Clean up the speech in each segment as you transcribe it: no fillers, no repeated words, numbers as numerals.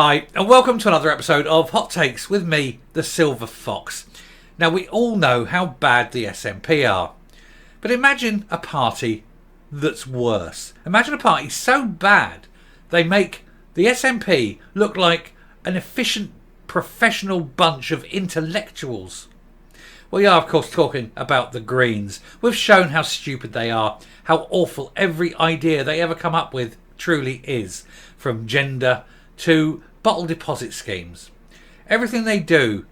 Hi, and welcome to another episode of Hot Takes with me, the Silver Fox. Now, we all know how bad the SNP are, but imagine a party that's worse. Imagine a party so bad they make the SNP look like an efficient, professional bunch of intellectuals. We are, of course, talking about the Greens. We've shown how stupid they are, how awful every idea they ever come up with truly is, from gender to bottle deposit schemes. Everything they do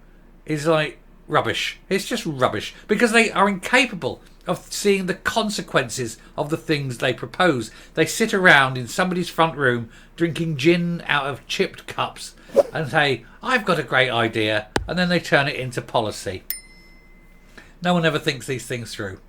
is like rubbish. It's just rubbish because they are incapable of seeing the consequences of the things they propose. They sit around in somebody's front room drinking gin out of chipped cups and say, I've got a great idea, and then they turn it into policy. No one ever thinks these things through.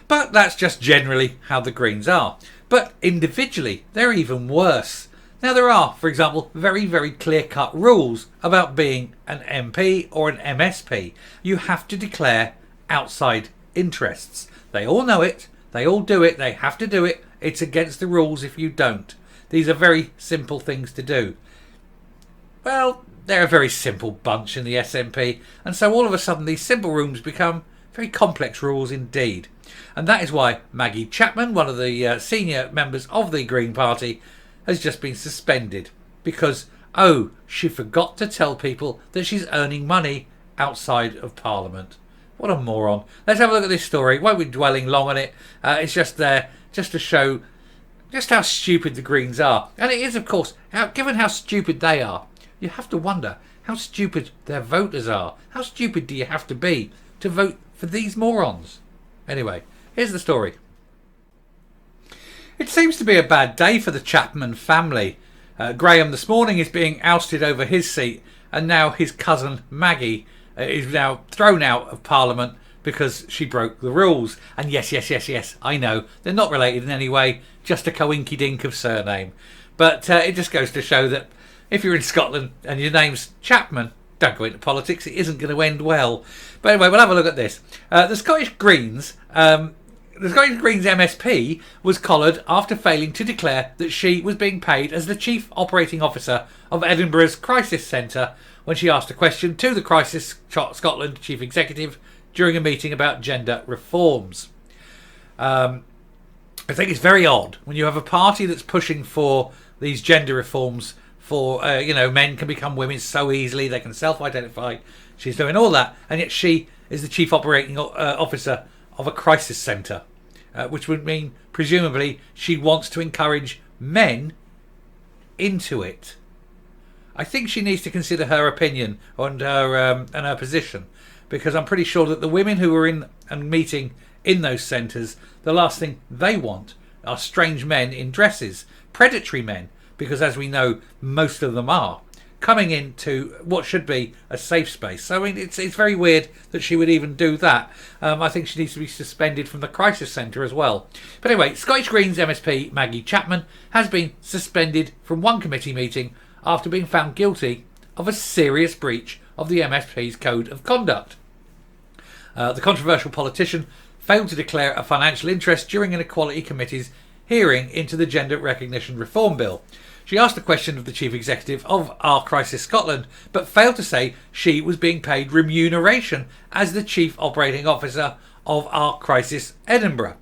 But that's just generally how the Greens are. But individually, they're even worse. Now, there are, for example, very, very clear-cut rules about being an MP or an MSP. You have to declare outside interests. They all know it. They all do it. They have to do it. It's against the rules if you don't. These are very simple things to do. Well, they're a very simple bunch in the SNP, and so all of a sudden these simple rules become very complex rules indeed. And that is why Maggie Chapman, one of the senior members of the Green Party, has just been suspended because, she forgot to tell people that she's earning money outside of Parliament. What a moron. Let's have a look at this story. Won't be dwelling long on it. It's just there just to show just how stupid the Greens are. And it is, of course, given how stupid they are, you have to wonder how stupid their voters are. How stupid do you have to be to vote for these morons? Anyway, here's the story. It seems to be a bad day for the Chapman family. Graham this morning is being ousted over his seat, and now his cousin Maggie is now thrown out of Parliament because she broke the rules. And yes, I know, they're not related in any way, just a coinky-dink of surname. But it just goes to show that if you're in Scotland and your name's Chapman, don't go into politics, it isn't going to end well. But anyway, we'll have a look at this. The Scottish Greens MSP was collared after failing to declare that she was being paid as the Chief Operating Officer of Edinburgh's Crisis Centre when she asked a question to the Crisis Scotland Chief Executive during a meeting about gender reforms. I think it's very odd when you have a party that's pushing for these gender reforms for, men can become women so easily, they can self-identify. She's doing all that, and yet she is the Chief Operating Officer of a crisis centre, which would mean, presumably, she wants to encourage men into it. I think she needs to consider her opinion and her position, because I'm pretty sure that the women who are in and meeting in those centres, the last thing they want are strange men in dresses, predatory men, because as we know, most of them are coming into what should be a safe space. So I mean, it's very weird that she would even do that. I think she needs to be suspended from the crisis centre as well. But anyway, Scottish Greens MSP Maggie Chapman has been suspended from one committee meeting after being found guilty of a serious breach of the MSP's code of conduct. The controversial politician failed to declare a financial interest during an Equality Committee's hearing into the Gender Recognition Reform Bill. She asked a question of the Chief Executive of Our Crisis Scotland, but failed to say she was being paid remuneration as the Chief Operating Officer of Our Crisis Edinburgh.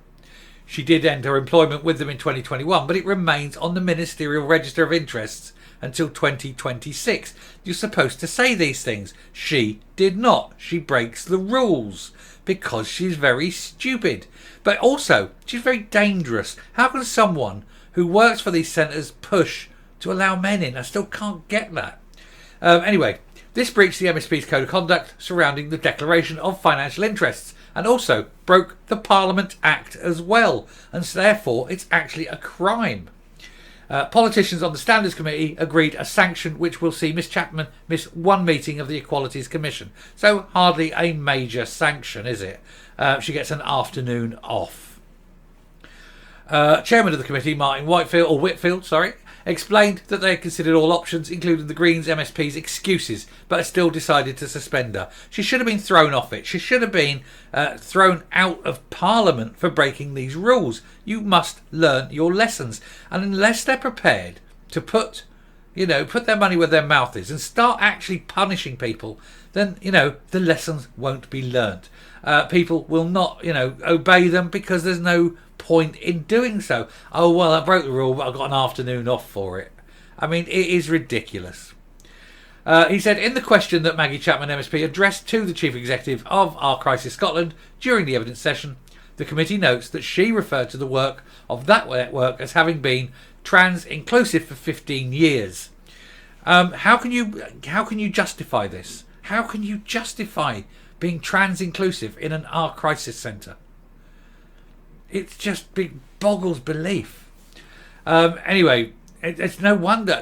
She did end her employment with them in 2021, but it remains on the Ministerial Register of Interests until 2026. You're supposed to say these things. She did not. She breaks the rules because she's very stupid. But also, she's very dangerous. How can someone who works for these centres push to allow men in? I still can't get that. Anyway, this breached the MSP's code of conduct surrounding the declaration of financial interests, and also broke the Parliament Act as well, and so therefore it's actually a crime. Politicians on the Standards Committee agreed a sanction which will see Miss Chapman miss one meeting of the Equalities Commission. So hardly a major sanction, is it? She gets an afternoon off. Chairman of the committee, Martin Whitfield, explained that they had considered all options, including the Greens MSP's excuses, but had still decided to suspend her. She should have been thrown off it. She should have been thrown out of Parliament for breaking these rules. You must learn your lessons. And unless they're prepared to put put their money where their mouth is and start actually punishing people, then, the lessons won't be learnt. People will not, obey them because there's no point in doing so. Oh, well, I broke the rule, but I got an afternoon off for it. I mean, it is ridiculous. He said, in the question that Maggie Chapman MSP addressed to the Chief Executive of Our Crisis Scotland during the evidence session, the committee notes that she referred to the work of that network as having been trans inclusive for 15 years. How can you justify this? How can you justify being trans inclusive in an Our Crisis Centre? It just boggles belief. Anyway, it's no wonder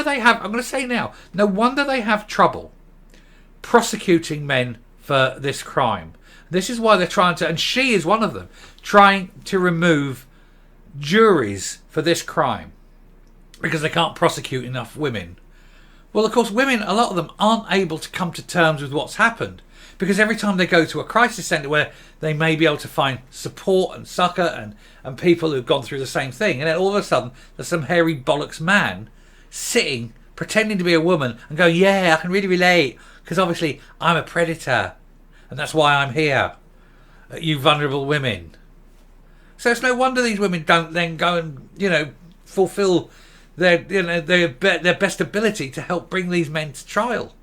they have, I'm going to say now, no wonder they have trouble prosecuting men for this crime. This is why they're trying to, and she is one of them, trying to remove juries for this crime because they can't prosecute enough women. Well, of course, women, a lot of them aren't able to come to terms with what's happened because every time they go to a crisis centre where they may be able to find support and succour and people who've gone through the same thing, and then all of a sudden there's some hairy bollocks man sitting, pretending to be a woman and going, yeah, I can really relate because obviously I'm a predator and that's why I'm here, you vulnerable women. So it's no wonder these women don't then go and, fulfil their best ability to help bring these men to trial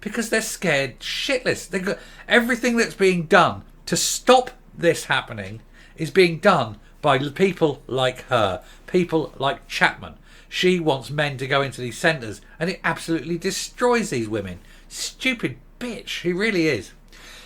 because they're scared shitless. They've got everything that's being done to stop this happening is being done by people like her, people like Chapman. She wants men to go into these centres and it absolutely destroys these women. Stupid bitch, she really is.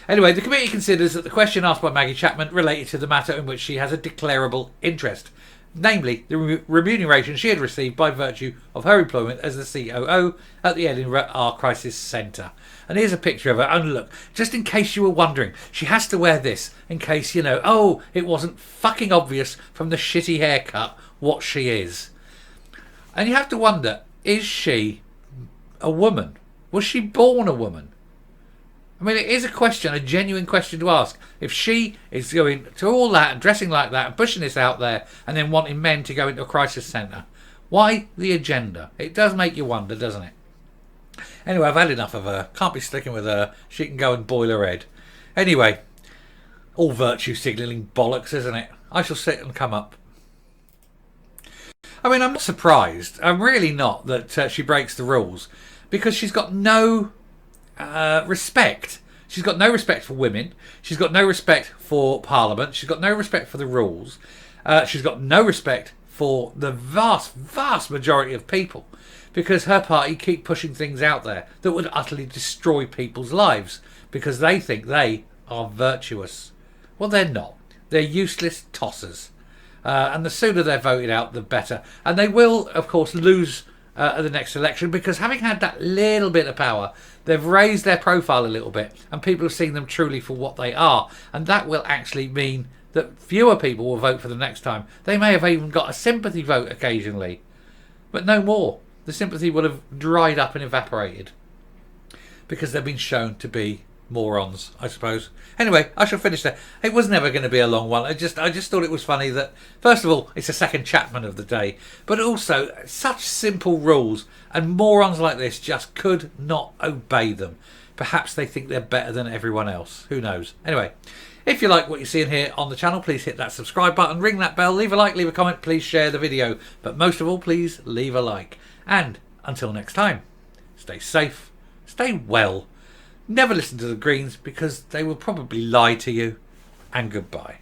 Anyway, the committee considers that the question asked by Maggie Chapman related to the matter in which she has a declarable interest, namely the remuneration she had received by virtue of her employment as the COO at the Edinburgh Our Crisis Centre. And here's a picture of her. And look, just in case you were wondering, she has to wear this in case, it wasn't fucking obvious from the shitty haircut what she is. And you have to wonder, is she a woman? Was she born a woman? I mean, it is a question, a genuine question to ask. If she is going to all that and dressing like that and pushing this out there and then wanting men to go into a crisis centre, why the agenda? It does make you wonder, doesn't it? Anyway, I've had enough of her. Can't be sticking with her. She can go and boil her head. Anyway, all virtue signalling bollocks, isn't it? I shall sit and come up. I mean, I'm not surprised. I'm really not that she breaks the rules because she's got no respect. She's got no respect for women. She's got no respect for Parliament. She's got no respect for the rules. She's got no respect for the vast majority of people because her party keep pushing things out there that would utterly destroy people's lives because they think they are virtuous. Well, they're not. They're useless tossers. And the sooner they're voted out, the better. And they will, of course, lose at the next election because having had that little bit of power, they've raised their profile a little bit and people have seen them truly for what they are. And that will actually mean that fewer people will vote for them next time. They may have even got a sympathy vote occasionally, but no more. The sympathy will have dried up and evaporated because they've been shown to be morons, I suppose. Anyway, I shall finish there. It was never going to be a long one. I just thought it was funny that, first of all, it's the second Chapman of the day, but also such simple rules, and morons like this just could not obey them. Perhaps they think they're better than everyone else. Who knows? Anyway, if you like what you're seeing here on the channel, please hit that subscribe button, ring that bell, leave a like, leave a comment, please share the video, but most of all, please leave a like. And until next time, stay safe, stay well, never listen to the Greens because they will probably lie to you, and goodbye.